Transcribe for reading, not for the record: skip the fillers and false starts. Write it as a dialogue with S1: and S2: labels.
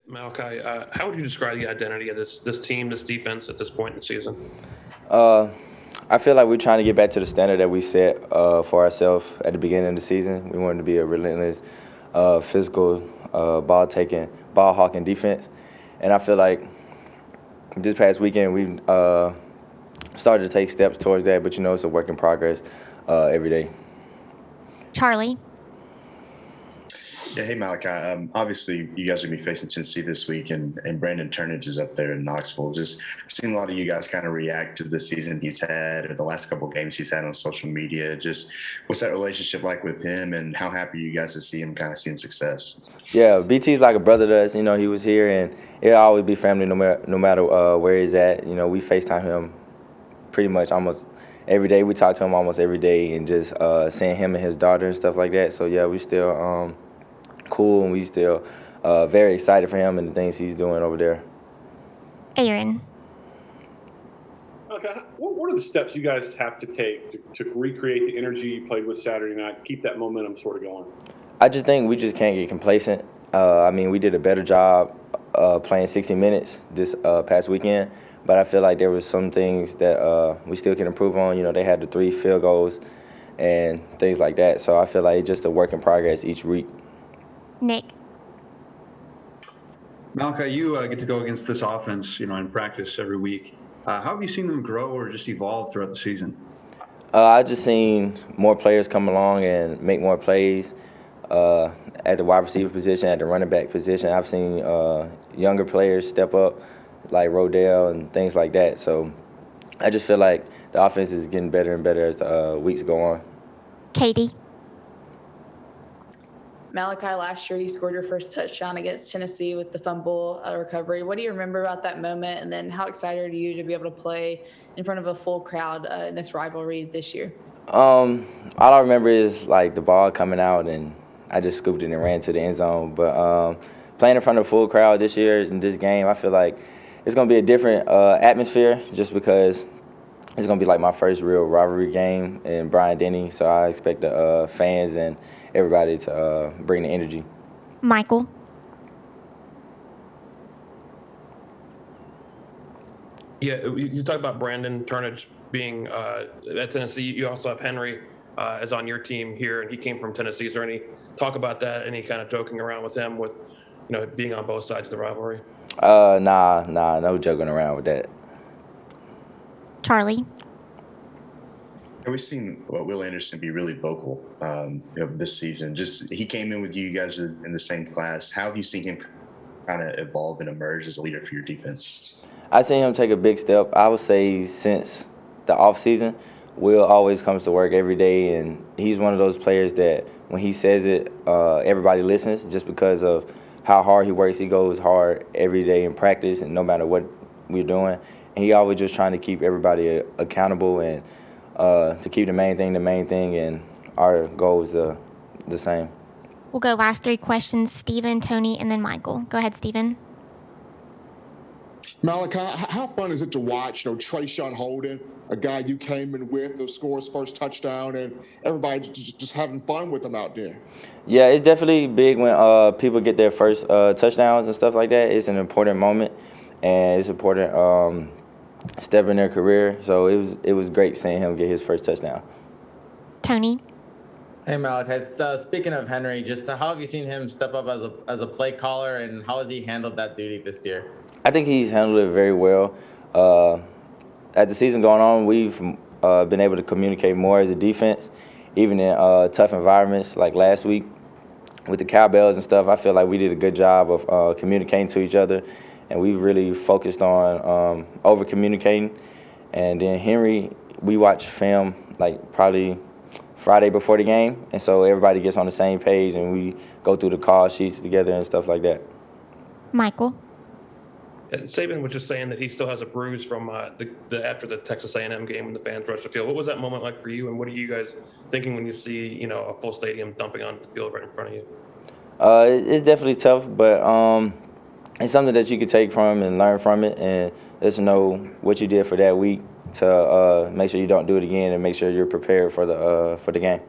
S1: Malachi, how would you describe the identity of this team, this defense at this point in the season?
S2: Uh, I feel like we're trying to get back to the standard that we set for ourselves at the beginning of the season. We wanted to be a relentless, physical, ball hawking defense, and I feel like this past weekend we started to take steps towards that. But it's a work in progress every day.
S3: Charlie.
S4: Yeah, hey Malachi. Obviously, you guys are gonna be facing Tennessee this week, and Brandon Turnage is up there in Knoxville. Just seen a lot of you guys kind of react to the season he's had, or the last couple of games he's had on social media. Just what's that relationship like with him, and how happy are you guys to see him kind of seeing success?
S2: Yeah, BT's like a brother to us. He was here, and it'll always be family no matter where he's at. We FaceTime him pretty much almost every day. We talk to him almost every day, and just seeing him and his daughter and stuff like that. So yeah, we still cool, and we still very excited for him and the things he's doing over there.
S3: Aaron.
S5: Okay, what are the steps you guys have to take to recreate the energy you played with Saturday night, keep that momentum sort of going?
S2: I just think we just can't get complacent. We did a better job playing 60 minutes this past weekend, but I feel like there was some things that we still can improve on. They had the 3 field goals and things like that. So I feel like it's just a work in progress each week.
S3: Nick.
S6: Malachi, you get to go against this offense, in practice every week. How have you seen them grow or just evolve throughout the season?
S2: I've just seen more players come along and make more plays at the wide receiver position, at the running back position. I've seen younger players step up, like Rodell and things like that. So I just feel like the offense is getting better and better as the weeks go on.
S3: Katie.
S7: Malachi, last year you scored your first touchdown against Tennessee with the fumble recovery. What do you remember about that moment? And then how excited are you to be able to play in front of a full crowd in this rivalry this year?
S2: All I remember is like the ball coming out, and I just scooped it and ran to the end zone. But playing in front of a full crowd this year in this game, I feel like it's going to be a different atmosphere, just because it's going to be like my first real rivalry game in Bryant-Denny. So I expect the fans and everybody to bring the energy.
S3: Michael.
S1: Yeah, you talk about Brandon Turnage being at Tennessee. You also have Henry as on your team here, and he came from Tennessee. Is there any talk about that? Any kind of joking around with him with, being on both sides of the rivalry?
S2: Nah, no joking around with that.
S3: Charlie.
S4: We've seen Will Anderson be really vocal this season. Just he came in with you guys are in the same class. How have you seen him kind of evolve and emerge as a leader for your defense?
S2: I seen him take a big step. I would say since the off season, Will always comes to work every day, and he's one of those players that when he says it, everybody listens, just because of how hard he works. He goes hard every day in practice, and no matter what we're doing, and he always just trying to keep everybody accountable and to keep the main thing, and our goal is the same.
S3: We'll go last 3 questions, Stephen, Tony, and then Michael. Go ahead, Stephen.
S8: Malachi, how fun is it to watch, Trayshawn Holden, a guy you came in with, score his first touchdown, and everybody just having fun with him out there?
S2: Yeah, it's definitely big when people get their first touchdowns and stuff like that. It's an important moment, and it's important step in their career. So it was great seeing him get his first touchdown.
S3: Tony.
S9: Hey Malachi, speaking of Henry, just how have you seen him step up as a play caller, and how has he handled that duty this year?
S2: I think he's handled it very well. As the season going on, we've been able to communicate more as a defense, even in tough environments like last week with the cowbells and stuff. I feel like we did a good job of communicating to each other, and we really focused on over-communicating. And then Henry, we watch film like probably Friday before the game, and so everybody gets on the same page, and we go through the call sheets together and stuff like that.
S3: Michael.
S1: Saban was just saying that he still has a bruise from the after the Texas A&M game when the fans rushed the field. What was that moment like for you, and what are you guys thinking when you see a full stadium dumping onto the field right in front of you?
S2: It's definitely tough, but it's something that you can take from and learn from it, and just know what you did for that week to make sure you don't do it again, and make sure you're prepared for the game.